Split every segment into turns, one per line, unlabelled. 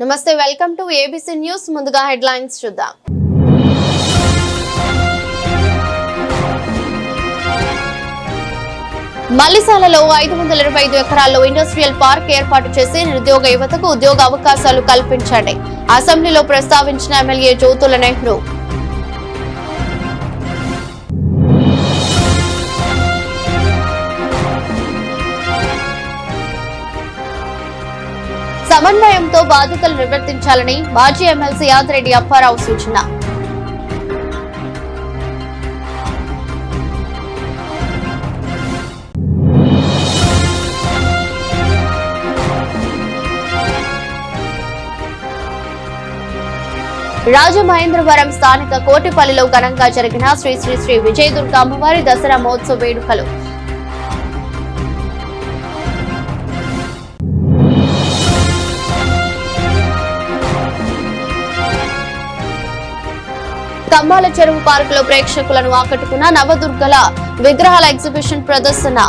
నమస్తే, welcome to ABC news. ముందుగా headlines చూద్దాం. మల్లిసాలలో 525 ఎకరాల్లో ఇండస్ట్రియల్ పార్క్ ఏర్పాటు చేసి నిరుద్యోగ యువతకు ఉద్యోగ అవకాశాలు కల్పించండి. అసెంబ్లీలో ప్రస్తావించిన ఎమ్మెల్యే జ్యోతుల నెహ్రూ. సమన్వయంతో బాధ్యతలు నిర్వర్తించాలని మాజీ ఎమ్మెల్సీ యాదిరెడ్డి అప్పారావు సూచన. రాజమహేంద్రవరం స్థానిక కోటిపల్లిలో ఘనంగా జరిగిన శ్రీ శ్రీ శ్రీ విజయదుర్గ అమ్మవారి దసరా మహోత్సవ వేడుకలు. కమ్మాల చెరువు పార్కులో ప్రేక్షకులను ఆకట్టుకున్న నవదుర్గల విగ్రహాల ఎగ్జిబిషన్ ప్రదర్శన.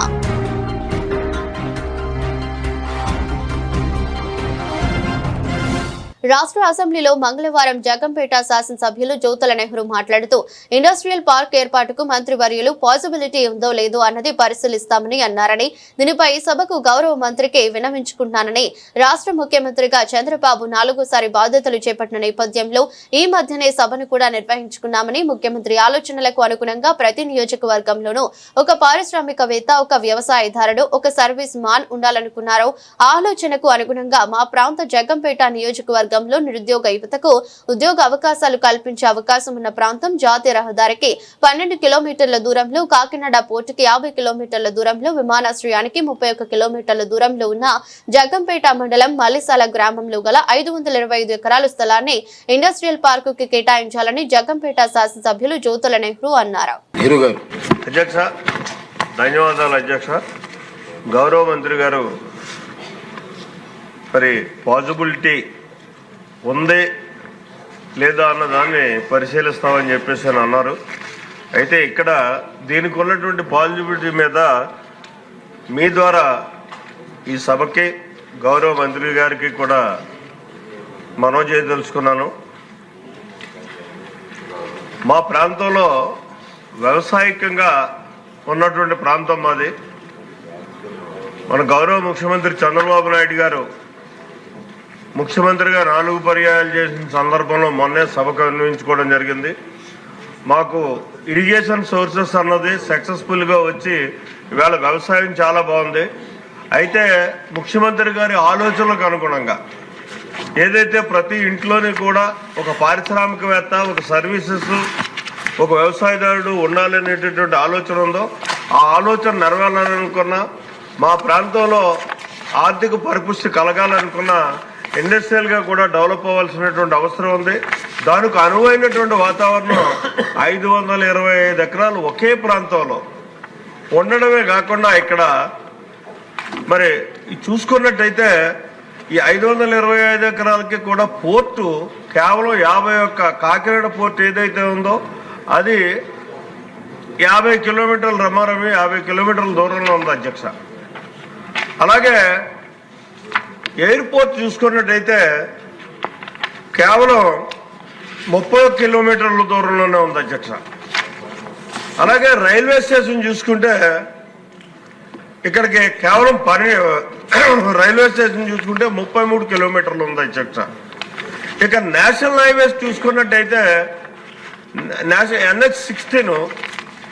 రాష్ట్ర అసెంబ్లీలో మంగళవారం జగంపేట శాసనసభ్యులు జ్యోతుల నెహ్రూ మాట్లాడుతూ ఇండస్ట్రియల్ పార్క్ ఏర్పాటుకు మంత్రివర్యులు పాసిబిలిటీ ఉందో లేదో అన్నది పరిశీలిస్తామని అన్నారని, దీనిపై సభకు గౌరవ మంత్రికి విన్నవించుకుంటున్నానని, రాష్ట్ర ముఖ్యమంత్రిగా చంద్రబాబు 4సారి బాధ్యతలు చేపట్టిన నేపథ్యంలో ఈ మధ్యనే సభను కూడా నిర్వహించుకున్నామని, ముఖ్యమంత్రి ఆలోచనలకు అనుగుణంగా ప్రతి నియోజకవర్గంలోనూ ఒక పారిశ్రామికవేత్త, ఒక వ్యవసాయదారుడు, ఒక సర్వీస్ మాన్ ఉండాలనుకున్నారో ఆలోచనకు అనుగుణంగా మా ప్రాంత జగంపేట నియోజకవర్గం నిరుద్యోగ యువతకు ఉద్యోగ అవకాశాలు కల్పించే అవకాశం ఉన్న ప్రాంతం. జాతీయ రహదారికి 12 కిలోమీటర్ల దూరంలో, కాకినాడ పోర్టుకి 50 కిలోమీటర్ల దూరంలో, విమానాశ్రయానికి 31 కిలోమీటర్ల దూరంలో ఉన్న జగంపేట మండలం మల్లిసాల గ్రామంలో గల 525 ఎకరాల స్థలాన్ని ఇండస్ట్రియల్ పార్కు కి కేటాయించాలని జగంపేట శాసనసభ్యులు జ్యోతుల నెహ్రూ అన్నారు.
ధన్యవాదాలు అధ్యక్ష. గౌరవ మంత్రి గారు మరి పాజిబిలిటీ ఉంది లేదా అన్న దాన్ని పరిశీలిస్తామని చెప్పేసి అని అన్నారు. అయితే ఇక్కడ దీనికి ఉన్నటువంటి పాజిబిలిటీ మీద మీ ద్వారా ఈ సభకి గౌరవ మంత్రి గారికి కూడా మనవి చేయదలుచుకున్నాను. మా ప్రాంతంలో వ్యవసాయకంగా ఉన్నటువంటి ప్రాంతం మాది. మన గౌరవ ముఖ్యమంత్రి చంద్రబాబు నాయుడు గారు ముఖ్యమంత్రిగా 4 పర్యాయాలు చేసిన సందర్భంలో మొన్నే సభకు అన్వయించుకోవడం జరిగింది. మాకు ఇరిగేషన్ సోర్సెస్ అన్నది సక్సెస్ఫుల్గా వచ్చి ఇవాళ వ్యవసాయం చాలా బాగుంది. అయితే ముఖ్యమంత్రి గారి ఆలోచనలకు అనుగుణంగా ఏదైతే ప్రతి ఇంట్లోని కూడా ఒక పారిశ్రామికవేత్త, ఒక సర్వీసెస్, ఒక వ్యవసాయదారుడు ఉండాలనేటటువంటి ఆలోచన ఉందో ఆ ఆలోచన నెరవేరాలనుకున్న, మా ప్రాంతంలో ఆర్థిక పరిపుష్టి కలగాలనుకున్న, ఇండస్ట్రియల్గా కూడా డెవలప్ అవ్వాల్సినటువంటి అవసరం ఉంది. దానికి అనువైనటువంటి వాతావరణం 525 ఎకరాలు ఒకే ప్రాంతంలో ఉండడమే కాకుండా ఇక్కడ మరి చూసుకున్నట్టయితే ఈ 525 ఎకరాలకి కూడా పోర్టు కేవలం 51 కాకినాడ పోర్టు ఏదైతే ఉందో అది 50 కిలోమీటర్ల రమారమి 50 కిలోమీటర్ల దూరంలో ఉంది అధ్యక్ష. అలాగే ఎయిర్పోర్ట్ చూసుకున్నట్టయితే కేవలం 30 కిలోమీటర్ల దూరంలోనే ఉంది అధ్యక్ష. అలాగే రైల్వే స్టేషన్ చూసుకుంటే ఇక్కడికి కేవలం రైల్వే స్టేషన్ చూసుకుంటే 33 కిలోమీటర్లు ఉంది అధ్యక్ష. ఇక నేషనల్ హైవేస్ చూసుకున్నట్టయితే NH16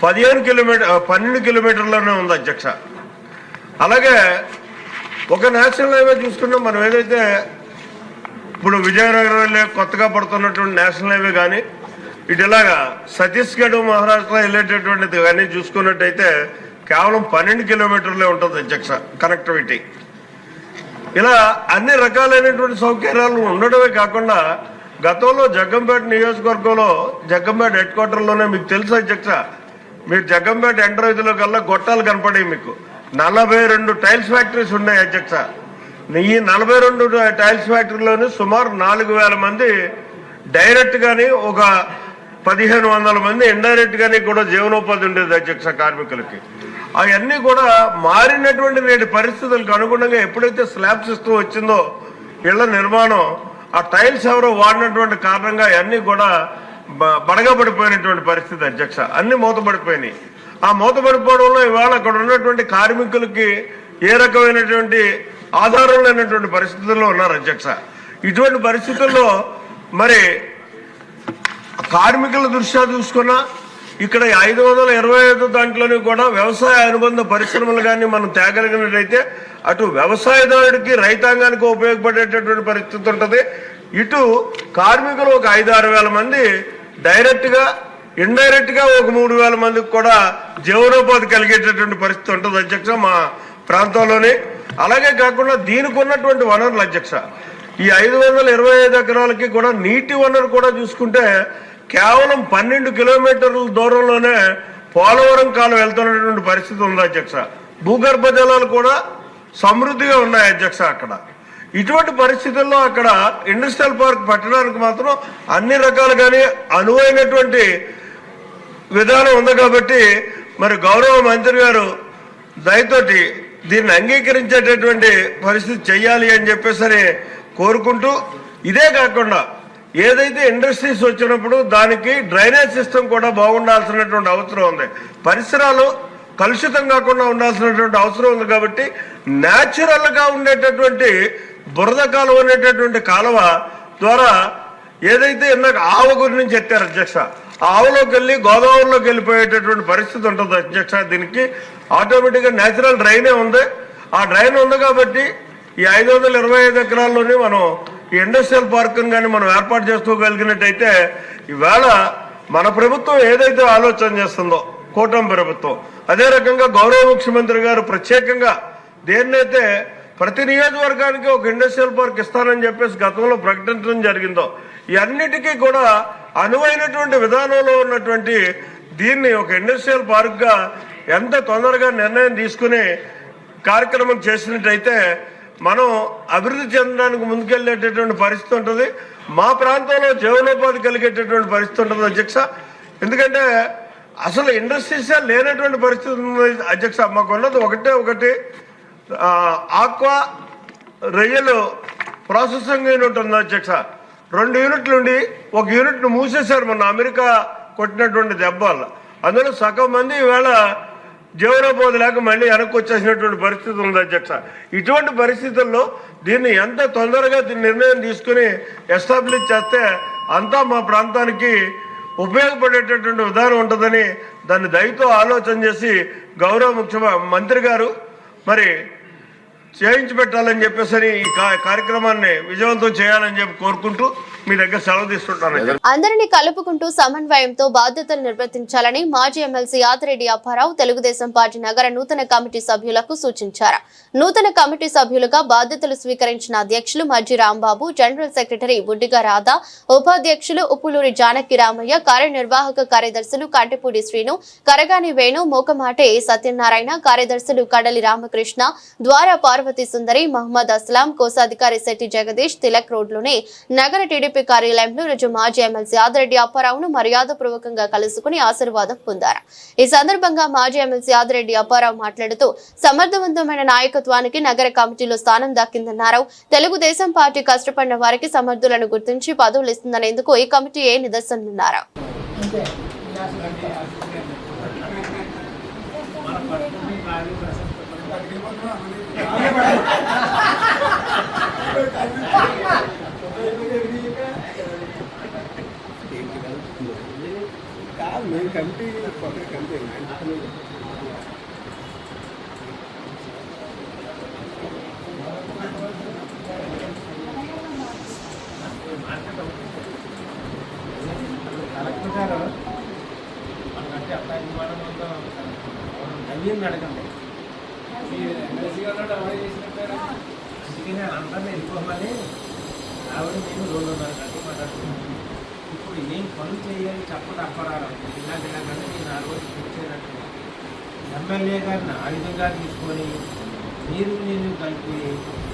12 కిలోమీటర్లోనే ఉంది అధ్యక్ష. అలాగే ఒక నేషనల్ హైవే చూసుకుంటే మనం ఏదైతే ఇప్పుడు విజయనగరంలో కొత్తగా పడుతున్నటువంటి నేషనల్ హైవే కానీ ఇటులాగా ఛత్తీస్గఢ్ మహారాష్ట్ర వెళ్ళేటటువంటిది కానీ చూసుకున్నట్టయితే కేవలం 12 కిలోమీటర్లే ఉంటుంది అధ్యక్ష కనెక్టివిటీ. ఇలా అన్ని రకాలైనటువంటి సౌకర్యాలు ఉండడమే కాకుండా గతంలో జగ్గంపేట నియోజకవర్గంలో జగ్గంపేట హెడ్ క్వార్టర్లోనే మీకు తెలుసు అధ్యక్ష, మీరు జగ్గంపేట ఎంటర్ అవుతులో కల్లా గొట్టాలు కనపడాయి. మీకు 42 టైల్స్ ఫ్యాక్టరీస్ ఉన్నాయి అధ్యక్ష. ఈ 42 టైల్స్ ఫ్యాక్టరీలోని సుమారు 4000 మంది డైరెక్ట్ గాని, ఒక 1500 మంది ఇండైరెక్ట్ గాని కూడా జీవనోపాధి ఉండేది అధ్యక్ష కార్మికులకి. అవన్నీ కూడా మారినటువంటి నేటి పరిస్థితులకు అనుగుణంగా ఎప్పుడైతే స్లాబ్ సిస్టమ్ వచ్చిందో ఇళ్ల నిర్మాణం ఆ టైల్స్ ఎవరో వాడినటువంటి కారణంగా అన్నీ కూడా బడగబడిపోయినటువంటి పరిస్థితి అధ్యక్ష. అన్ని మూతపడిపోయినాయి. ఆ మూతపడిపోవడంలో ఇవాళ అక్కడ ఉన్నటువంటి కార్మికులకి ఏ రకమైనటువంటి ఆధారం లేనటువంటి పరిస్థితుల్లో ఉన్నారు అధ్యక్ష. ఇటువంటి పరిస్థితుల్లో మరి కార్మికుల దృష్ట్యా చూసుకున్నా ఇక్కడ 525 దాంట్లోని కూడా వ్యవసాయ అనుబంధ పరిశ్రమలు కానీ మనం తేగలిగినట్లయితే అటు వ్యవసాయదారుడికి రైతాంగానికి ఉపయోగపడేటటువంటి పరిస్థితి ఉంటుంది. ఇటు కార్మికులు ఒక 5-6 వేల మంది డైరెక్ట్గా ఇండైరెక్ట్గా ఒక 3,000 మందికి కూడా జీవనోపాధి కలిగేటటువంటి పరిస్థితి ఉంటుంది అధ్యక్ష మా ప్రాంతంలోని. అలాగే కాకుండా దీనికి ఉన్నటువంటి వనరులు అధ్యక్ష, ఈ 525 ఎకరాలకి కూడా నీటి వనరు కూడా చూసుకుంటే కేవలం 12 కిలోమీటర్ల దూరంలోనే పోలవరం కాలం వెళ్తున్నటువంటి పరిస్థితి ఉంది అధ్యక్ష. భూగర్భ జలాలు కూడా సమృద్ధిగా ఉన్నాయి అధ్యక్ష అక్కడ. ఇటువంటి పరిస్థితుల్లో అక్కడ ఇండస్ట్రియల్ పార్క్ పెట్టడానికి మాత్రం అన్ని రకాలుగానే అనువైనటువంటి విధానం ఉంది. కాబట్టి మరి గౌరవ మంత్రి గారు దయతోటి దీన్ని అంగీకరించేటటువంటి పరిస్థితి చెయ్యాలి అని చెప్పేసి కోరుకుంటూ, ఇదే కాకుండా ఏదైతే ఇండస్ట్రీస్ వచ్చినప్పుడు దానికి డ్రైనేజ్ సిస్టమ్ కూడా బాగుండాల్సినటువంటి అవసరం ఉంది. పరిసరాలు కలుషితం కాకుండా ఉండాల్సినటువంటి అవసరం ఉంది. కాబట్టి న్యాచురల్గా ఉండేటటువంటి బురద కాలువ అనేటటువంటి కాలువ ద్వారా ఏదైతే ఇందాక ఆవ గురించి ఎత్తారు అధ్యక్ష, ఆవులోకి వెళ్ళి గోదావరిలోకి వెళ్ళిపోయేటటువంటి పరిస్థితి ఉంటుంది అధ్యక్ష. దీనికి ఆటోమేటిక్గా న్యాచురల్ డ్రైనే ఉంది. ఆ డ్రైన్ ఉంది కాబట్టి ఈ 525 ఎకరాల్లోనే మనం ఈ ఇండస్ట్రియల్ పార్క్ని కానీ మనం ఏర్పాటు చేసుకోగలిగినట్టయితే ఈవేళ మన ప్రభుత్వం ఏదైతే ఆలోచన చేస్తుందో కూటమి ప్రభుత్వం, అదే రకంగా గౌరవ ముఖ్యమంత్రి గారు ప్రత్యేకంగా దేన్నైతే ప్రతి నియోజకవర్గానికి ఒక ఇండస్ట్రియల్ పార్క్ ఇస్తానని చెప్పేసి గతంలో ప్రకటించడం జరిగిందో, ఈ అన్నిటికీ కూడా అనువైనటువంటి విధానంలో ఉన్నటువంటి దీన్ని ఒక ఇండస్ట్రియల్ పార్క్గా ఎంత తొందరగా నిర్ణయం తీసుకుని కార్యక్రమం చేసినట్టయితే మనం అభివృద్ధి చెందడానికి ముందుకెళ్ళేటటువంటి పరిస్థితి ఉంటుంది. మా ప్రాంతంలో జీవనోపాధి కలిగేటటువంటి పరిస్థితి ఉంటుంది అధ్యక్ష. ఎందుకంటే అసలు ఇండస్ట్రీసే లేనటువంటి పరిస్థితి ఉంది అధ్యక్ష. మాకు ఉన్నది ఒకటి ఆక్వా రొయ్యలు ప్రాసెసింగ్ యూనిట్ ఉంది అధ్యక్ష. 2 యూనిట్లు ఉండి 1 యూనిట్ను మూసేశారు మొన్న అమెరికా కొట్టినటువంటి దెబ్బ వల్ల. అందులో సగం మంది ఈవేళ జీవనోపాధి లేక మళ్ళీ వెనక్కి వచ్చేసినటువంటి పరిస్థితి ఉంది అధ్యక్ష. ఇటువంటి పరిస్థితుల్లో దీన్ని ఎంత తొందరగా దీన్ని నిర్ణయం తీసుకుని ఎస్టాబ్లిష్ చేస్తే అంతా మా ప్రాంతానికి ఉపయోగపడేటటువంటి విధానం ఉంటుందని దాన్ని దయతో ఆలోచన చేసి గౌరవ మంత్రి గారు మరి చేయించి పెట్టాలని చెప్పేసి ఈ కార్యక్రమాన్ని విజయవంతం చేయాలని చెప్పి కోరుకుంటూ మీ దగ్గర సెలవు తీసుకుంటాను.
అందరినీ కలుపుకుంటూ సమన్వయంతో బాధ్యతలు నిర్వర్తించాలని మాజీ ఎమ్మెల్సీ ఆదిరెడ్డి అప్పారావు తెలుగుదేశం పార్టీ నగర నూతన కమిటీ సభ్యులకు సూచించారు. నూతన కమిటీ సభ్యులుగా బాధ్యతలు స్వీకరించిన అధ్యక్షులు మజ్జి రాంబాబు, జనరల్ సెక్రటరీ బుడ్డిగా రాధా, ఉపాధ్యక్షులు ఉప్పులూరి జానకి రామయ్య, కార్యనిర్వాహక కార్యదర్శులు కంటిపూడి శ్రీను, కరగాని వేణు, మోకమాటే సత్యనారాయణ, కార్యదర్శులు కడలి రామకృష్ణ, ద్వారా పార్వతి సుందరి, మహమ్మద్ అస్లాం, కోశాధికారి శెట్టి జగదీష్, తిలక్ రోడ్లోని నగర టీడీపీ కార్యాలయంలో రోజు మాజీ ఎమ్మెల్సీ ఆదిరెడ్డి అప్పారావును మర్యాదపూర్వకంగా కలుసుకుని ఆశీర్వాదం పొందారు. ఈ సందర్భంగా మాజీ ఎమ్మెల్సీ ఆదిరెడ్డి అప్పారావు మాట్లాడుతూ సమర్థవంతమైన నాయకత్వానికి నగర కమిటీలో స్థానం దక్కిందన్నారు. తెలుగుదేశం పార్టీ కష్టపడిన వారికి సమర్థులను గుర్తించి పదవులు ఇస్తుందనేందుకు ఈ కమిటీ ఏ నిదర్శనమన్నారు.
అడగండి అందరినీ వెళ్ళిపోమని ఆవిడ నేను 2:30 గంటలు మాట్లాడుతున్నాను. ఇప్పుడు ఏం పనులు చేయాలి చెప్పడం అప్పరాలి ఇలాంటిలాగంటే నేను ఆ రోజు కూర్చోనట్టు ఎమ్మెల్యే గారిని ఆ విధంగా తీసుకొని నేను కలిపి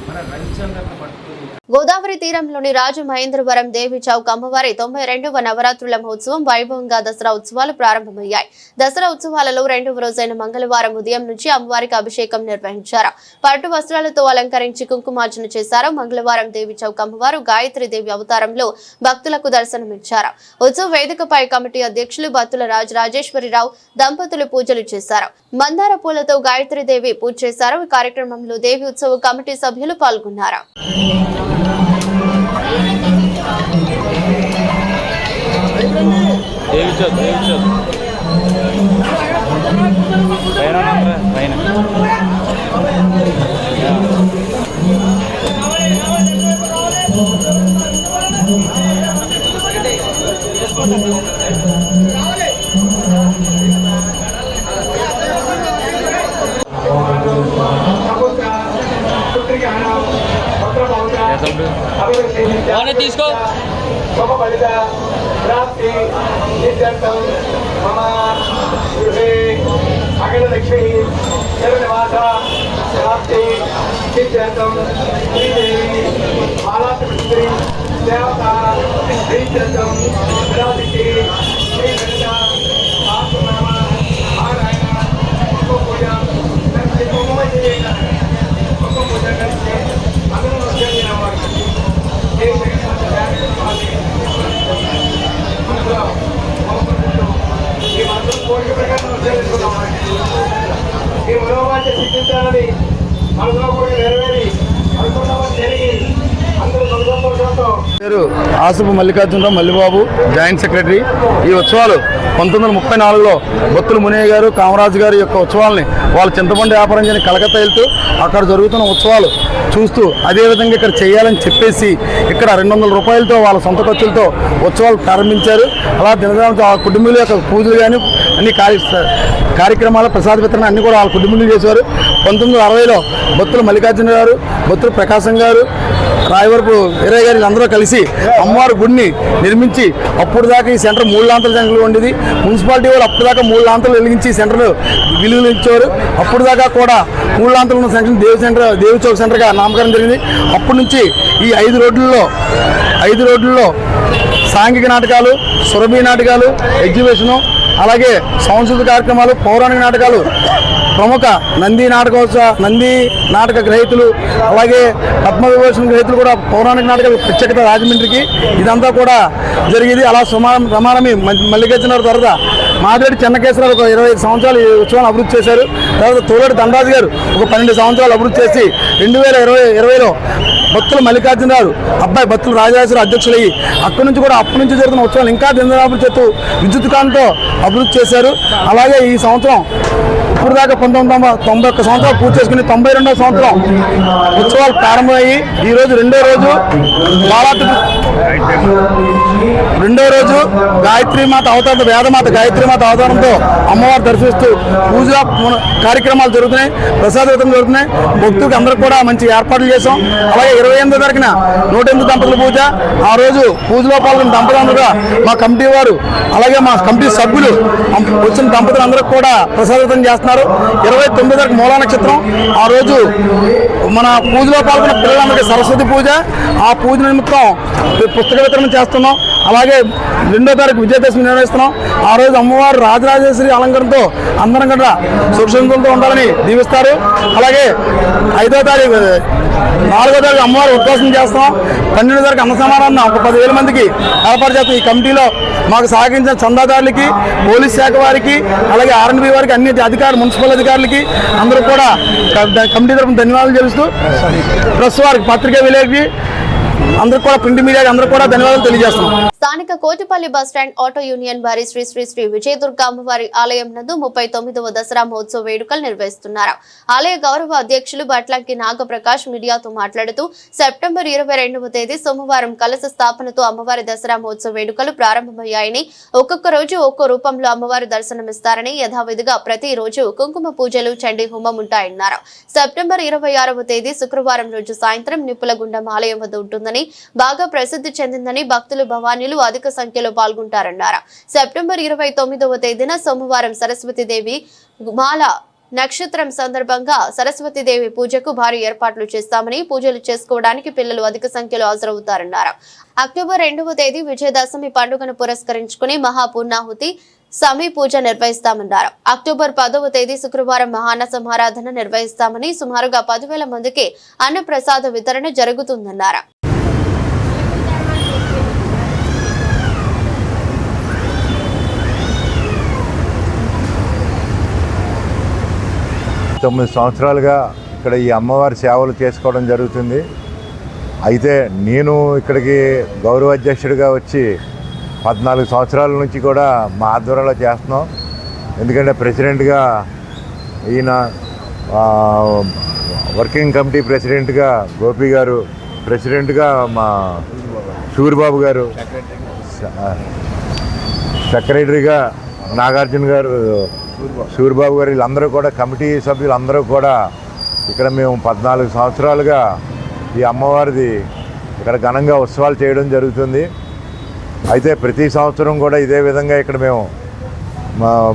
మన రవిచంద్రను పట్టుకొని
గోదావరి తీరంలోని రాజమహేంద్రవరం దేవి చౌక్ అమ్మవారి 92వ నవరాత్రుల మహోత్సవం వైభవంగా దసరా ఉత్సవాలు ప్రారంభమయ్యాయి. దసరా ఉత్సవాలలో రెండవ రోజైన మంగళవారం ఉదయం నుంచి అమ్మవారికి అభిషేకం నిర్వహించారు. పట్టు వస్త్రాలతో అలంకరించి కుంకుమార్చన చేశారు. మంగళవారం దేవి చౌక్ అమ్మవారు గాయత్రి దేవి అవతారంలో భక్తులకు దర్శనమిచ్చారు. ఉత్సవ వేదికపై కమిటీ అధ్యక్షులు బత్తుల రాజేశ్వరిరావు దంపతులు పూజలు చేశారు. మందార పూలతో గాయత్రి దేవి పూజ చేశారు. ఈ కార్యక్రమంలో దేవి ఉత్సవ కమిటీ సభ్యులు పాల్గొన్నారు.
తీసుకో
అఖిలలక్ష్మి జగన్నివాస ప్రాప్తి సిద్ధాంతం శ్రీదేవి బాలాత్రి దేవత శ్రీచంద్రం విరాజికి శ్రీ గణిత ఆత్మనామ నారాయణ పూజ పూజ కలిసి అందరూ ఈ మంత్రం కోరిక ప్రకారం ఈ మనోవాంఛ సిద్ధించాలని మనసులో కోరిక నెరవేరి అనుకున్నవన్నీ జరిగి అందరూ సంతోషంతో.
పేరు ఆసుపు మల్లికార్జునరావు మల్లిబాబు, జాయింట్ సెక్రటరీ. ఈ ఉత్సవాలు 1934లో బొత్తుల మునయ్య గారు, కామరాజు గారి యొక్క ఉత్సవాలని వాళ్ళు చింతపండు వ్యాపారం చేయని కలకత్తా వెళ్తూ అక్కడ జరుగుతున్న ఉత్సవాలు చూస్తూ అదేవిధంగా ఇక్కడ చేయాలని చెప్పేసి ఇక్కడ 200 రూపాయలతో వాళ్ళ సొంత ఖర్చులతో ఉత్సవాలు ప్రారంభించారు. అలా దినదాంతో ఆ కుటుంబీల యొక్క పూజలు కానీ అన్ని కార్యక్రమాలు ప్రసాద వితరణ అన్ని కూడా వాళ్ళ కుటుంబీలు చేశారు. 1960లో బొత్తుల మల్లికార్జున గారు, బొత్తుల ప్రకాశం గారు, రాయవరపు వీరయ్య గారు అందరూ కలిసి అమ్మవారి గుడిని నిర్మించి అప్పుడు దాకా ఈ సెంటర్ 3 లాంతల జంగలు ఉండేది. మున్సిపాలిటీ వాళ్ళు అప్పుడు దాకా 3 లాంతలు వెలిగించి సెంటర్లు విలువలు ఇచ్చేవారు. అప్పుడు దాకా కూడా 3 లాంతలు ఉన్న సెంటర్ దేవి చౌక్ సెంటర్గా నామకరణం జరిగింది. అప్పటి నుంచి ఈ 5 రోడ్లలో సాంఘిక నాటకాలు, సురభి నాటకాలు, ఎగ్జిబిషను, అలాగే సాంస్కృతిక కార్యక్రమాలు, పౌరాణిక నాటకాలు, ప్రముఖ నంది నాటక గ్రహీతులు, అలాగే పద్మవిభూషణ్ గ్రహీతులు కూడా పౌరాణిక నాటకాలు ప్రత్యేకత రాజమండ్రికి ఇదంతా కూడా జరిగేది. అలా రమారమి మల్లికార్జున తర్వాత మాదిరెడ్డి చెన్నకేశ్వరరావు ఒక 25 సంవత్సరాలు ఈ ఉత్సవాన్ని అభివృద్ధి చేశారు. తర్వాత తోలేటి దండరాజు గారు ఒక 12 సంవత్సరాలు అభివృద్ధి చేసి 2020లో బత్తుల మల్లికార్జునరావు అబ్బాయి బత్తుల రాజరాజేశ్వర అధ్యక్షులయ్యి అక్కడి నుంచి కూడా అప్పటి నుంచి జరుగుతున్న ఉత్సవాలు ఇంకా దినదినాభివృద్ధి చేస్తూ విద్యుత్ కాంతితో అభివృద్ధి చేశారు. అలాగే ఈ సంవత్సరం ఇప్పుడు దాకా 1991 సంవత్సరాలు పూర్తి చేసుకుని 92వ సంవత్సరం ఉత్సవాలు ప్రారంభమయ్యి ఈరోజు రెండో రోజు గాయత్రీమాత అవతారం, వేదమాత గాయత్రీమాత అవతారంతో అమ్మవారు దర్శిస్తూ పూజ కార్యక్రమాలు జరుగుతున్నాయి, ప్రసాద వితరణ జరుగుతున్నాయి. భక్తులకు అందరికి కూడా మంచి ఏర్పాట్లు చేసాం. అలాగే 28వ తారీఖున 108 దంపతుల పూజ. ఆ రోజు పూజలో పాల్గొన్న దంపతులందరూ మా కమిటీ వారు అలాగే మా కమిటీ సభ్యులు వచ్చిన దంపతులందరికీ కూడా ప్రసాద వితరణ చేస్తున్నారు. 29వ తారీఖు మూలా నక్షత్రం. ఆ రోజు మన పూజలో పాల్గొన్న పిల్లలందరికీ సరస్వతి పూజ. ఆ పూజ నిమిత్తం పుస్తక వితరణ చేస్తున్నాం. అలాగే 2వ తారీఖు విజయదశమి నిర్వహిస్తున్నాం. ఆ రోజు అమ్మవారు రాజరాజేశ్వరి అలంకరణతో అందరం కూడా సుఖశాంతులతో ఉండాలని దీవిస్తారు. అలాగే 4వ తారీఖు అమ్మవారు ఉద్వాసన చేస్తాం. 12వ తారీఖు అన్న సమారాన్ని ఒక 10,000 మందికి ఏర్పాటు చేస్తాం. ఈ కమిటీలో మాకు సహకరించిన చందాదారులకి, పోలీస్ శాఖ వారికి, అలాగే ఆర్ఎన్బి వారికి, అన్ని అధికారులు, మున్సిపల్ అధికారులకి అందరూ కూడా కమిటీ తరఫున ధన్యవాదాలు తెలుస్తూ ప్రెస్ వారికి, పత్రికా విలేకరికి అందరూ కూడా, ప్రింట్ మీడియాకి అందరూ కూడా ధన్యవాదాలు తెలియజేస్తున్నాం.
స్థానిక కోటిపల్లి బస్టాండ్ ఆటో యూనియన్ వారి శ్రీ శ్రీ శ్రీ విజయదుర్గ అమ్మవారి ఆలయం నందు 39వ దసరా మహోత్సవ వేడుకలు నిర్వహిస్తున్నారు. ఆలయ గౌరవ అధ్యక్షులు బట్లంకి నాగప్రకాష్ మీడియాతో మాట్లాడుతూ సెప్టెంబర్ 22వ తేదీ సోమవారం కలశ స్థాపనతో అమ్మవారి దసరా మహోత్సవ వేడుకలు ప్రారంభమయ్యాయని, ఒక్కొక్క రోజు ఒక్కో రూపంలో అమ్మవారి దర్శనమిస్తారని, యథావిధిగా ప్రతి రోజు కుంకుమ పూజలు, చండీ హోమం ఉంటాయన్నారు. సెప్టెంబర్ 26వ తేదీ శుక్రవారం రోజు సాయంత్రం నిప్పులగుండం ఆలయం వద్ద ఉంటుందని, బాగా ప్రసిద్ధి చెందిందని, భక్తులు భవానీలు అధిక సంఖ్యలో పాల్గొంటారన్నారు. సెప్టెంబర్ 29వ తేదీన సోమవారం సరస్వతీదేవి మాల నక్షత్రం సందర్భంగా సరస్వతీదేవి పూజకు భారీ ఏర్పాట్లు చేస్తామని, పూజలు చేసుకోవడానికి పిల్లలు అధిక సంఖ్యలో హాజరవుతారన్నారు. అక్టోబర్ 2వ తేదీ విజయదశమి పండుగను పురస్కరించుకుని మహాపూర్ణాహుతి సమీ పూజ నిర్వహిస్తామన్నారు. అక్టోబర్ 10వ తేదీ శుక్రవారం మహాన్న సమారాధన నిర్వహిస్తామని, సుమారుగా 10,000 మందికి అన్నప్రసాద వితరణ జరుగుతుందన్నారు.
తొమ్మిది సంవత్సరాలుగా ఇక్కడ ఈ అమ్మవారి సేవలు చేసుకోవడం జరుగుతుంది. అయితే నేను ఇక్కడికి గౌరవ అధ్యక్షుడిగా వచ్చి 14 సంవత్సరాల నుంచి కూడా మా ఆధ్వర్యంలో చేస్తున్నాం. ఎందుకంటే ప్రెసిడెంట్గా ఈయన, వర్కింగ్ కమిటీ ప్రెసిడెంట్గా గోపి గారు, ప్రెసిడెంట్గా మా సూరిబాబు గారు, సెక్రటరీగా నాగార్జున గారు, సూరిబాబు గారు, వీళ్ళందరూ కూడా కమిటీ సభ్యులందరూ కూడా ఇక్కడ మేము 14 సంవత్సరాలుగా ఈ అమ్మవారిది ఇక్కడ ఘనంగా ఉత్సవాలు చేయడం జరుగుతుంది. అయితే ప్రతి సంవత్సరం కూడా ఇదే విధంగా ఇక్కడ మేము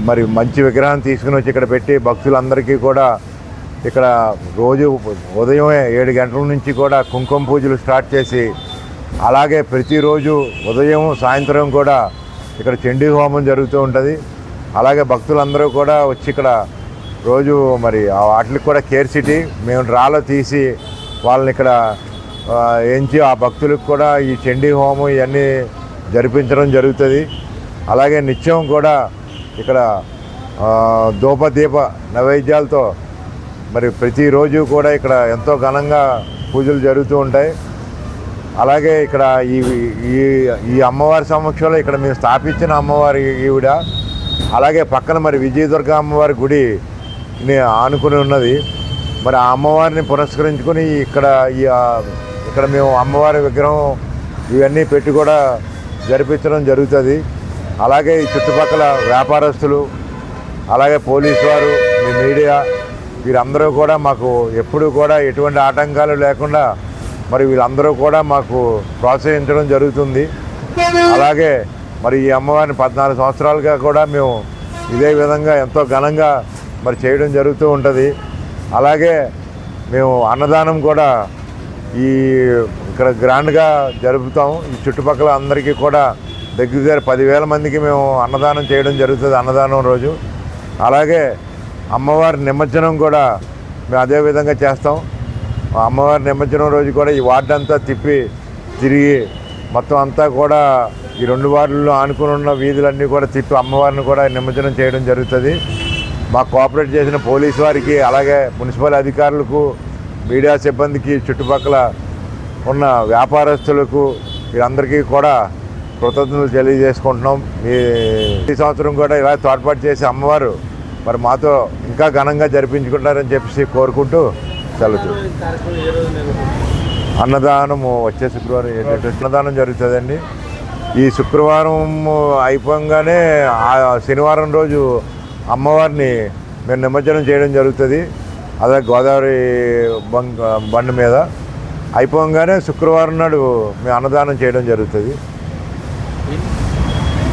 మరి మంచి విగ్రహాన్ని తీసుకుని వచ్చి ఇక్కడ పెట్టి భక్తులందరికీ కూడా ఇక్కడ రోజు ఉదయమే 7 గంటల నుంచి కూడా కుంకుమ పూజలు స్టార్ట్ చేసి, అలాగే ప్రతిరోజు ఉదయం సాయంత్రం కూడా ఇక్కడ చండీ హోమం జరుగుతూ ఉంటుంది. అలాగే భక్తులందరూ కూడా వచ్చి ఇక్కడ రోజు మరి వాటికి కూడా కేర్ సిటీ మేము డ్రాలో తీసి వాళ్ళని ఇక్కడ ఎంచి ఆ భక్తులకు కూడా ఈ చండీ హోమం ఇవన్నీ జరిపించడం జరుగుతుంది. అలాగే నిత్యం కూడా ఇక్కడ ధూపదీప నైవేద్యాలతో మరి ప్రతిరోజు కూడా ఇక్కడ ఎంతో ఘనంగా పూజలు జరుగుతూ ఉంటాయి. అలాగే ఇక్కడ ఈ అమ్మవారి సమక్షంలో ఇక్కడ మేము స్థాపించిన అమ్మవారి ఈవిడ, అలాగే పక్కన మరి విజయదుర్గ అమ్మవారి గుడి ఆనుకుని ఉన్నది. మరి ఆ అమ్మవారిని పురస్కరించుకొని ఇక్కడ మేము అమ్మవారి విగ్రహం ఇవన్నీ పెట్టి కూడా జరిపించడం జరుగుతుంది. అలాగే ఈ చుట్టుపక్కల వ్యాపారస్తులు, అలాగే పోలీసు వారు, మీ మీడియా, వీరందరూ కూడా మాకు ఎప్పుడూ కూడా ఎటువంటి ఆటంకాలు లేకుండా మరి వీళ్ళందరూ కూడా మాకు ప్రోత్సహించడం జరుగుతుంది. అలాగే మరి ఈ అమ్మవారిని 14 సంవత్సరాలుగా కూడా మేము ఇదే విధంగా ఎంతో ఘనంగా మరి చేయడం జరుగుతూ ఉంటుంది. అలాగే మేము అన్నదానం కూడా ఇక్కడ గ్రాండ్గా జరుపుతాం. ఈ చుట్టుపక్కల అందరికీ కూడా దగ్గర 10,000 మందికి మేము అన్నదానం చేయడం జరుగుతుంది అన్నదానం రోజు. అలాగే అమ్మవారి నిమజ్జనం కూడా మేము అదే విధంగా చేస్తాం. అమ్మవారి నిమజ్జనం రోజు కూడా ఈ వార్డు అంతా తిరిగి మొత్తం అంతా కూడా ఈ 2 వార్డుల్లో ఆనుకుని ఉన్న వీధులన్నీ కూడా తిప్పి అమ్మవారిని కూడా నిమజ్జనం చేయడం జరుగుతుంది. మాకు కోఆపరేట్ చేసిన పోలీసు వారికి, అలాగే మున్సిపల్ అధికారులకు, మీడియా సిబ్బందికి, చుట్టుపక్కల ఉన్న వ్యాపారస్తులకు వీరందరికీ కూడా కృతజ్ఞతలు తెలియజేసుకుంటున్నాం. ఈ సంవత్సరం కూడా ఇలా తోడ్పాటు చేసి అమ్మవారు మరి మాతో ఇంకా ఘనంగా జరిపించుకుంటారని చెప్పేసి కోరుకుంటూ సెలవు. అన్నదానము వచ్చే శుక్రవారం అన్నదానం జరుగుతుందండి. ఈ శుక్రవారం అయిపోగానే శనివారం రోజు అమ్మవారిని మేము నిమజ్జనం చేయడం జరుగుతుంది. అదే గోదావరి బండి మీద అయిపోగానే శుక్రవారం నాడు మేము అన్నదానం చేయడం జరుగుతుంది.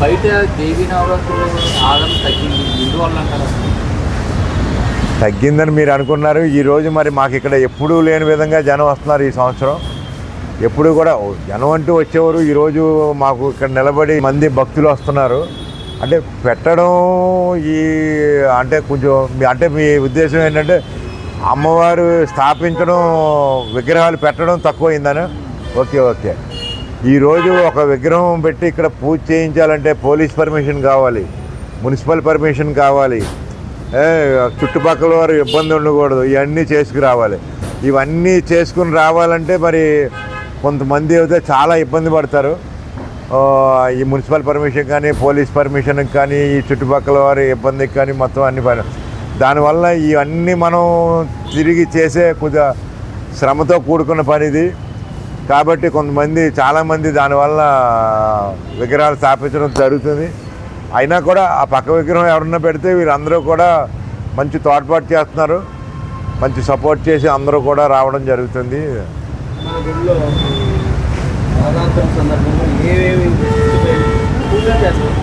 బయట దేవీ నవరాత్రులు ఆదరణ తగ్గింది, ఎందువల్ల అంటారు?
తగ్గిందని మీరు అనుకున్నారు. ఈరోజు మరి మాకు ఇక్కడ ఎప్పుడూ లేని విధంగా జనం వస్తున్నారు. ఈ సంవత్సరం ఎప్పుడు కూడా జనం అంటూ వచ్చేవారు. ఈరోజు మాకు ఇక్కడ నిలబడి మంది భక్తులు వస్తున్నారు. అంటే పెట్టడం అంటే కొంచెం అంటే మీ ఉద్దేశం ఏంటంటే అమ్మవారు స్థాపించడం, విగ్రహాలు పెట్టడం తక్కువైందని? ఓకే. ఈరోజు ఒక విగ్రహం పెట్టి ఇక్కడ పూజ చేయించాలంటే పోలీస్ పర్మిషన్ కావాలి, మున్సిపల్ పర్మిషన్ కావాలి, చుట్టుపక్కల వారు ఇబ్బంది ఉండకూడదు, ఇవన్నీ చేసుకురావాలి. ఇవన్నీ చేసుకుని రావాలంటే మరి కొంతమంది అయితే చాలా ఇబ్బంది పడతారు. ఈ మున్సిపల్ పర్మిషన్ కానీ, పోలీస్ పర్మిషన్కి కానీ, ఈ చుట్టుపక్కల వారి ఇబ్బందికి కానీ మొత్తం అన్ని దానివల్ల ఇవన్నీ మనం తిరిగి చేసే కొద్దిగా శ్రమతో కూడుకున్న పని ఇది. కాబట్టి చాలామంది దానివల్ల విగ్రహాలు స్థాపించడం జరుగుతుంది. అయినా కూడా ఆ పక్క విగ్రహం ఎవరన్నా పెడితే వీళ్ళందరూ కూడా మంచి తోడ్పాటు చేస్తున్నారు, మంచి సపోర్ట్ చేసి అందరూ కూడా రావడం జరుగుతుంది.
మన గుడిలో నవరాత్రుల సందర్భంగా ఏవేవి పూజలు చేస్తారు?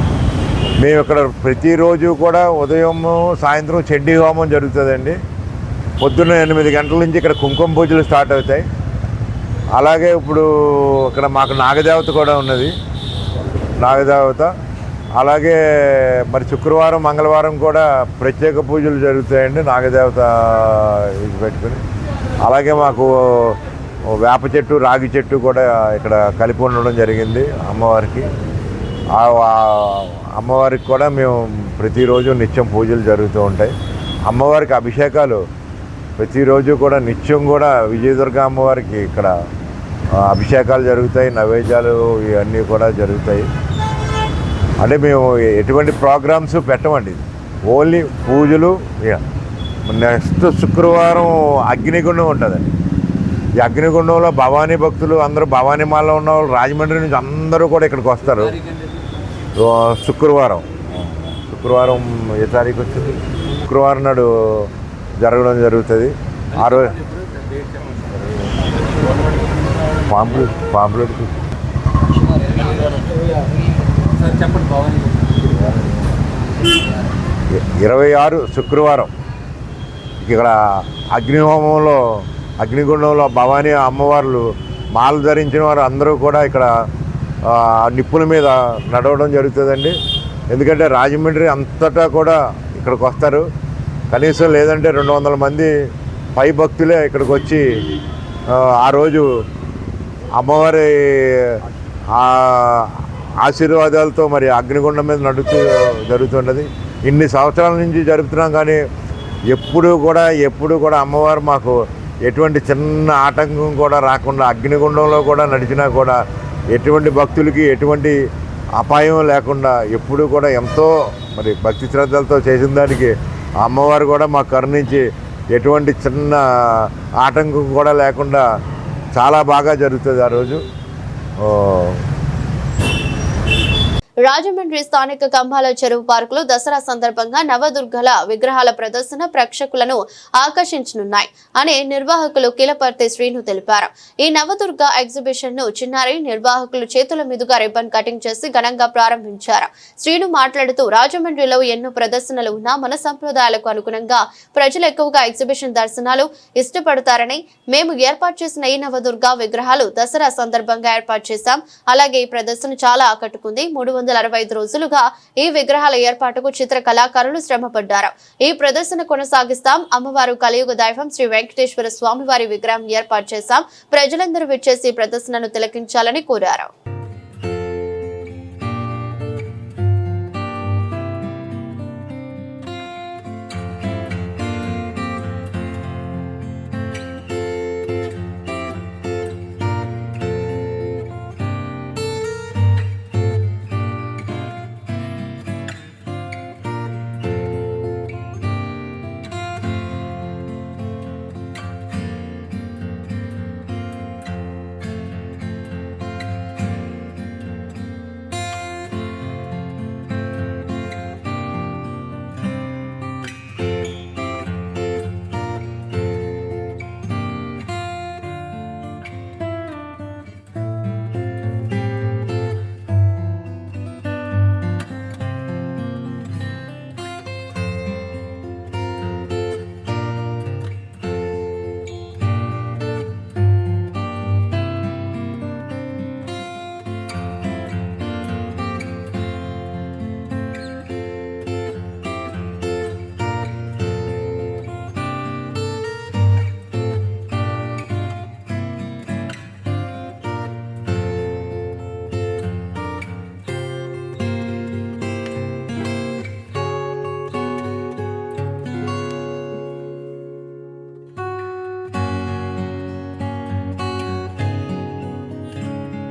మేము ఇక్కడ ప్రతిరోజు కూడా ఉదయం సాయంత్రం చండీ హోమం జరుగుతుందండి. పొద్దున్న 8 గంటల నుంచి ఇక్కడ కుంకుమ పూజలు స్టార్ట్ అవుతాయి. అలాగే ఇప్పుడు ఇక్కడ మాకు నాగదేవత కూడా ఉన్నది, నాగదేవత. అలాగే మరి శుక్రవారం మంగళవారం కూడా ప్రత్యేక పూజలు జరుగుతాయండి నాగదేవత ఇది పెట్టుకుని. అలాగే మాకు వేప చెట్టు రాగి చెట్టు కూడా ఇక్కడ కలిపి ఉండడం జరిగింది అమ్మవారికి. అమ్మవారికి కూడా మేము ప్రతిరోజు నిత్యం పూజలు జరుగుతూ ఉంటాయి. అమ్మవారికి అభిషేకాలు ప్రతిరోజు కూడా నిత్యం కూడా విజయదుర్గ అమ్మవారికి ఇక్కడ అభిషేకాలు జరుగుతాయి, నైవేద్యాలు ఇవన్నీ కూడా జరుగుతాయి. అంటే మేము ఎటువంటి ప్రోగ్రామ్స్ పెట్టమండి, ఓన్లీ పూజలు. నెక్స్ట్ శుక్రవారం అగ్నిగుండం ఉంటుందండి. ఈ అగ్నిగుండంలో భవానీ భక్తులు అందరూ, భవానీ మాల్లో ఉన్న వాళ్ళు రాజమండ్రి నుంచి అందరూ కూడా ఇక్కడికి వస్తారు. శుక్రవారం ఏ తారీఖు వచ్చింది, శుక్రవారం నాడు జరగడం జరుగుతుంది. ఆ రోజు పాంప్లెట్ 26 శుక్రవారం ఇక్కడ అగ్నిగుండంలో భవానీ అమ్మవార్లు మాల ధరించిన వారు అందరూ కూడా ఇక్కడ నిప్పుల మీద నడవడం జరుగుతుందండి. ఎందుకంటే రాజమండ్రి అంతటా కూడా ఇక్కడికి వస్తారు. కనీసం లేదంటే 200 మంది పై భక్తులే ఇక్కడికి వచ్చి ఆ రోజు అమ్మవారి ఆశీర్వాదాలతో మరి అగ్నిగుండం మీద నడుస్తూ జరుగుతున్నది. ఇన్ని సంవత్సరాల నుంచి జరుపుతున్నాం, కానీ ఎప్పుడు కూడా అమ్మవారు మాకు ఎటువంటి చిన్న ఆటంకం కూడా రాకుండా, అగ్నిగుండంలో కూడా నడిచినా కూడా ఎటువంటి భక్తులకి ఎటువంటి అపాయం లేకుండా ఎప్పుడు కూడా ఎంతో మరి భక్తి శ్రద్ధలతో చేసిన దానికి అమ్మవారు కూడా మాకు కరుణించి ఎటువంటి చిన్న ఆటంకం కూడా లేకుండా చాలా బాగా జరుగుతుంది ఆ రోజు.
రాజమండ్రి స్థానిక కంబాల చెరువు పార్కులో దసరా సందర్భంగా నవదుర్గల విగ్రహాల ప్రదర్శన ప్రేక్షకులను ఆకర్షించనున్నాయి అని నిర్వాహకులు కిలపర్తి శ్రీను తెలిపారు. ఈ నవదుర్గ ఎగ్జిబిషన్ ను చిన్నారి నిర్వాహకులు చేతుల మీదుగా రిబ్బన్ కటింగ్ చేసి ఘనంగా ప్రారంభించారు. శ్రీను మాట్లాడుతూ రాజమండ్రిలో ఎన్నో ప్రదర్శనలు ఉన్నా మన సంప్రదాయాలకు అనుగుణంగా ప్రజలు ఎక్కువగా ఎగ్జిబిషన్ దర్శనాలు ఇష్టపడతారని, మేము ఏర్పాటు చేసిన ఈ నవదుర్గ విగ్రహాలు దసరా సందర్భంగా ఏర్పాటు చేశాం. అలాగే ఈ ప్రదర్శన చాలా ఆకట్టుకుంది. 365 రోజులుగా ఈ విగ్రహాల ఏర్పాటుకు చిత్ర కళాకారులు శ్రమపడ్డారు. ఈ ప్రదర్శన కొనసాగిస్తాం. అమ్మవారు కలియుగ దైవం శ్రీ వెంకటేశ్వర స్వామి వారి విగ్రహం ఏర్పాటు చేశాం. ప్రజలందరూ విచ్చేసి ప్రదర్శనను తిలకించాలని కోరారు.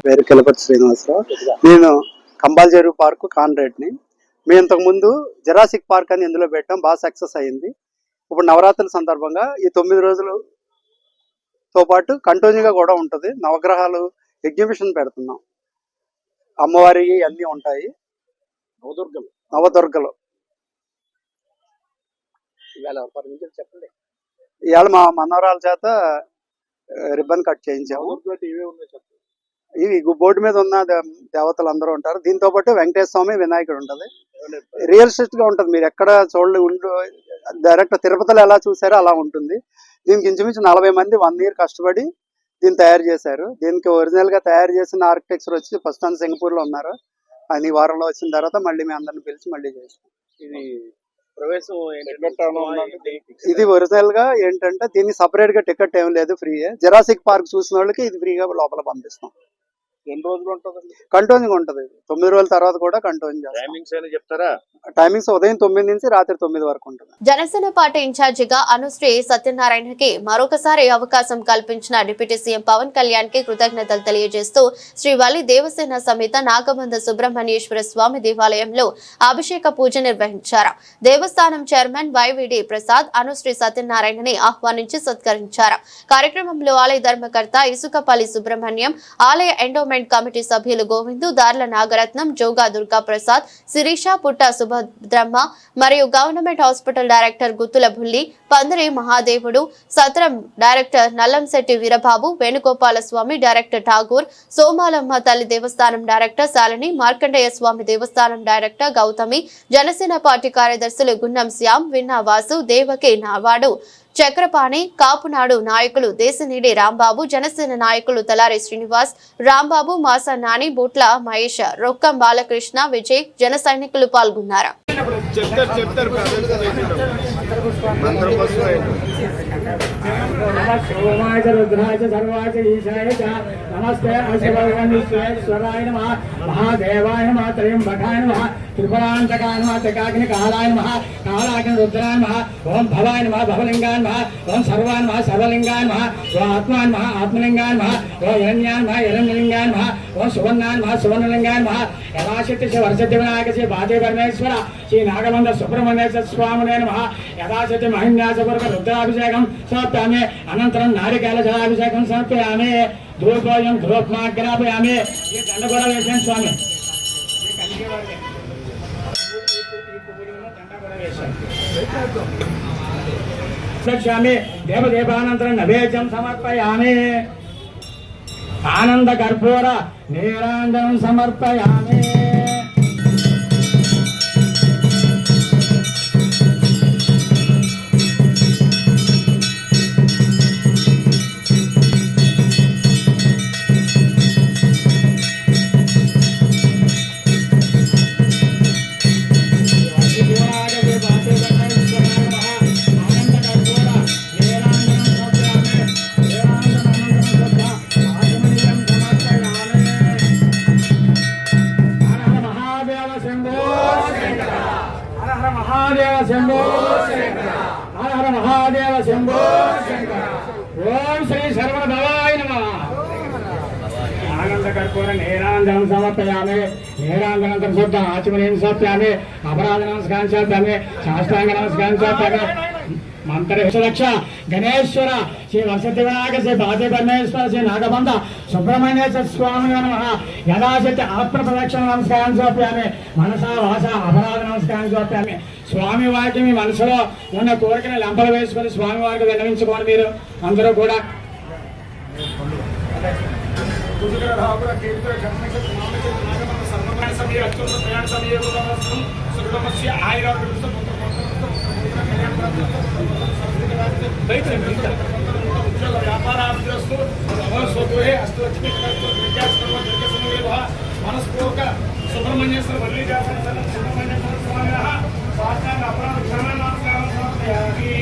పేరు కిలపతి శ్రీనివాసరావు. నేను కంబాల చెరువు పార్కు కాన్రేడ్ని. మేము ఇంతకుముందు జరాసిక్ పార్క్ అని ఇందులో పెట్టాం, బాగా సక్సెస్ అయ్యింది. ఇప్పుడు నవరాత్రుల సందర్భంగా ఈ 9 రోజులతో పాటు కంటిన్యూగా కూడా ఉంటుంది. నవగ్రహాలు ఎగ్జిబిషన్ పెడుతున్నాం. అమ్మవారి అన్నీ ఉంటాయి. నవదుర్గలు ఇవాళ మా మనవరాల చేత రిబ్బన్ కట్ చేయించాము. ఇవి బోర్డు మీద ఉన్న దేవతలు అందరూ ఉంటారు. దీంతో పాటు వెంకటేశ్వర స్వామి వినాయకుడు ఉంటుంది. రియలిస్టిక్ గా ఉంటుంది. మీరు ఎక్కడ డైరెక్ట్ తిరుపతిలో ఎలా చూసారో అలా ఉంటుంది. దీనికి ఇంచుమించు 40 మంది 1 year కష్టపడి దీన్ని తయారు చేశారు. దీనికి ఒరిజినల్ గా తయారు చేసిన ఆర్కిటెక్చర్ వచ్చి ప్రస్తుతం సింగపూర్ లో ఉన్నారు. ఆయన ఈ వారంలో వచ్చిన తర్వాత మళ్ళీ మీ అందరిని పిలిచి మళ్ళీ చేస్తాం. ఇది ఒరిజినల్ గా ఏంటంటే దీన్ని సపరేట్ గా టికెట్ ఏం లేదు, ఫ్రీయే. జరాసిక్ పార్క్ చూసిన వాళ్ళకి ఇది ఫ్రీగా లోపల పంపిస్తాం.
ఎన్ని రోజులు ఉంటుంది?
కంటిన్యూగా ఉంటుంది. 9 రోజుల తర్వాత కూడా కంటిన్యూ చేస్తాం.
టైమింగ్స్ అని చెప్తారా?
టైమింగ్స్ ఉదయం 9 నుంచి రాత్రి 9 వరకు ఉంటుంది.
జనసేన పార్టీ ఇన్ఛార్జిగా అనుశ్రీ సత్యనారాయణకి మరొకసారి అవకాశం కల్పించిన డిప్యూటీ సీఎం పవన్ కళ్యాణ్ కి కృతజ్ఞతలు తెలియజేస్తూ శ్రీవల్లి దేవసేన సమేత నాగబంధ సుబ్రహ్మణ్యేశ్వర స్వామి దేవాలయంలో అభిషేక పూజ నిర్వహించారు. దేవస్థానం చైర్మన్ వైవిడి ప్రసాద్ అనుశ్రీ సత్యనారాయణని ఆహ్వానించి సత్కరించారు. కార్యక్రమంలో ఆలయ ధర్మకర్త ఇసుకపల్లి సుబ్రహ్మణ్యం, ఆలయ ఎండోమెంట్ కమిటీ సభ్యులు గోవిందు, దార్ల నాగరత్నం, జోగా దుర్గా ప్రసాద్, శిరీష, పుట్ట సుభద్రమ్మ మరియు గవర్నమెంట్ హాస్పిటల్ డైరెక్టర్ గుత్తుల బుల్లి, పందిరి మహాదేవుడు, సత్రం డైరెక్టర్ నల్లంశెట్టి వీరబాబు, వేణుగోపాల స్వామి డైరెక్టర్ ఠాగూర్, సోమాలమ్మ తల్లి దేవస్థానం డైరెక్టర్ శాలిని, మార్కండేయ స్వామి దేవస్థానం డైరెక్టర్ గౌతమి, జనసేన పార్టీ కార్యదర్శులు గున్నం శ్యామ్, విన్నా వాసు, దేవకి నావాడు, చక్రపాణి, కాపునాడు నాయకులు దేశనీడి రాంబాబు, జనసేన నాయకులు తలారి శ్రీనివాస్, రాంబాబు, మాసా నాని, బూట్ల మహేష్, రొక్కం బాలకృష్ణ, విజయ్, జన సైనికులు పాల్గొన్నారు.
త్రిపురాంతకాయ నమః, త్రికాగ్ని కాలాయ నమః, కాలాగ్ని రుద్రాయ నమః, ఓం భవాయ నమః, భవలింగాయ నమః, ఓం సర్వాయ నమః, సర్వలింగాయ నమః, ఓం ఆత్మాయ నమః, ఆత్మలింగాయ నమః, ఓం హిరణ్యాయ నమః, హిరణ్యలింగాయ నమః, ఓం సువర్ణాయ నమః, సువర్ణలింగాయ నమః. యథాశక్తి శ్రీ వరసిద్ధి వినాయక శ్రీ బాదే పరమేశ్వర శ్రీ నాగబంధ సుబ్రహ్మణ్యేశ్వర స్వామినే నమః. యథాశక్తి మహిన్యాసపూర్వక రుద్రాభిషేకం సమర్పయామి. అనంతరం నారికేల జలాభిషేకం సమర్పయామి. ధూపోయం ధూపమాగ్రాపయామి. ఈ దండ కూడా వేసాను స్వామి. ప్రక్షామి. దేవదేవానంతరం నైవేద్యం సమర్పయామి. ఆనంద కర్పూర నీరాంజనం సమర్పయామి. శంభో శంకర, హర హర మహాదేవ శంభో శంకర. ఓం శ్రీ సర్వభవాయ నమః. ఆనంద కర్పూర నీరాంజనం సమర్పయామి. నీరాంజనంతరం శుద్ధ ఆచమనీయం సమర్పయామి. అపరాధ నమస్కారం సమర్పయామి. శాస్త్రాంగ నమస్కారం సమర్పయామి. మంత్రక్ష గణేశ్వర శ్రీ వసతి వినాయక శ్రీ బాదే పరమేశ్వర శ్రీ నాగబంధ సుబ్రహ్మణ్యేశ్వర స్వామి నమః. యథాశక్తి ఆత్మ ప్రదక్షిణ నమస్కారం సమర్పయామి. మనసా వాస అపరాధ నమస్కారం సమర్పయామి. స్వామి వారికి మీ మనసులో ఉన్న కోరికను లంపలు వేసుకొని స్వామి వారికి విన్నవించుకోండి. మీరు అందరూ కూడా వ్యాపారాభిస్తూ మనస్పూర్వక సుబ్రహ్మణ్యేశ్వర వల్లి సుబ్రహ్మణ్యేశ్వర స్వామి సాష్టాంగ అపరాధ క్షణ నమస్కారం సమర్పయామి.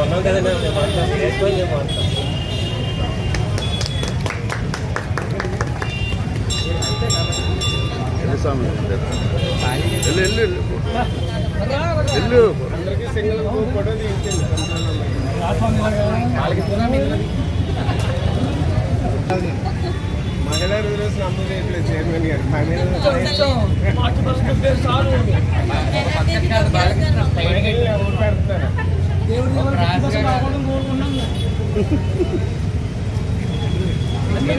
ఉన్నాం కదండి వేసుకొని అందరికీ సింగిల్ ఫోటో తీయించండి. మహిళా రిజర్వేషన్ అమలు చేయట్లేదు చైర్మన్ గారు. ఎవరు పెడతారు?
ఈరోజు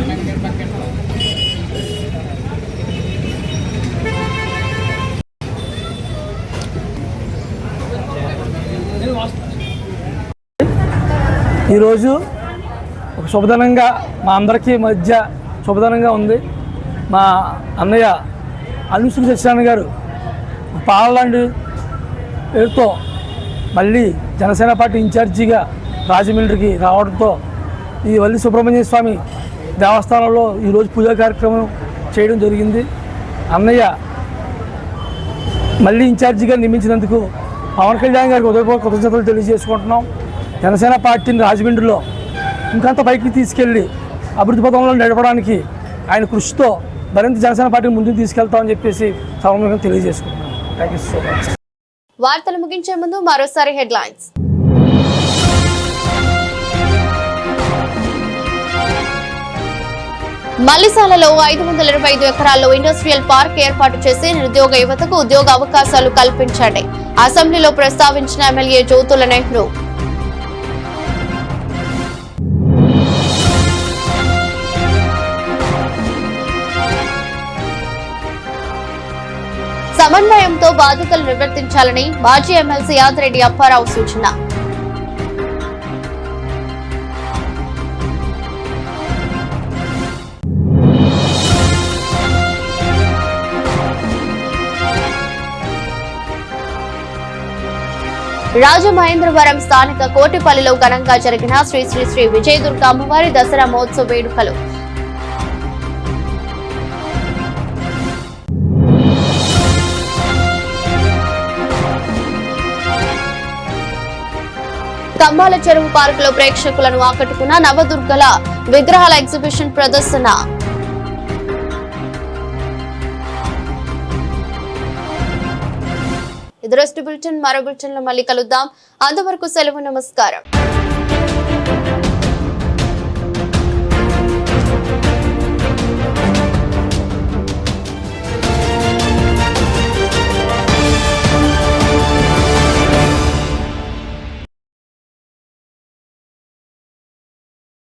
ఒక శుభదినంగా మా అందరికీ మధ్య శుభదినంగా ఉంది. మా అన్నయ్య అల్లుశ్రీ సత్యనారాయణ గారు పాలలాంటి పేరుతో మళ్ళీ జనసేన పార్టీ ఇన్ఛార్జిగా రాజమండ్రికి రావడంతో ఈ వల్లి సుబ్రహ్మణ్య స్వామి దేవస్థానంలో ఈరోజు పూజా కార్యక్రమం చేయడం జరిగింది. అన్నయ్య మళ్ళీ ఇన్ఛార్జిగా నియమించినందుకు పవన్ కళ్యాణ్ గారికి ఉదయపూర్వక కృతజ్ఞతలు తెలియజేసుకుంటున్నాం. జనసేన పార్టీని రాజమండ్రిలో ఇంకంత పైకి తీసుకెళ్లి అభివృద్ధి పథంలో నడపడానికి ఆయన కృషితో మరింత జనసేన పార్టీని ముందుకు తీసుకెళ్తామని చెప్పేసి సభముఖంగా తెలియజేసుకుంటున్నాం. Thank you so much.
వార్తలు ముగించే ముందు మరోసారి హెడ్లైన్స్. మల్లిసాలలో 525 ఎకరాల్లో ఇండస్ట్రియల్ పార్క్ ఏర్పాటు చేసి నిరుద్యోగ యువతకు ఉద్యోగ అవకాశాలు కల్పించండి. అసెంబ్లీలో ప్రస్తావించిన ఎమ్మెల్యే జ్యోతుల నెహ్రూ. సమన్వయంతో బాధ్యతలు నిర్వర్తించాలని మాజీ ఎమ్మెల్సీ యాదిరెడ్డి అప్పారావు సూచన. రాజమహేంద్రవరం స్థానిక కోటిపల్లిలో ఘనంగా జరిగిన శ్రీ శ్రీ శ్రీ విజయదుర్గ అమ్మవారి దసరా మహోత్సవ వేడుకలు. కంబాల చెరువు పార్కులో ప్రేక్షకులను ఆకట్టుకున్న నవదుర్గల విగ్రహాల ఎగ్జిబిషన్ ప్రదర్శన. ఇది బులెటిన్. మరో బులెటిన్ లో మళ్ళీ కలుద్దాం. అంతవరకు సెలవు. నమస్కారం.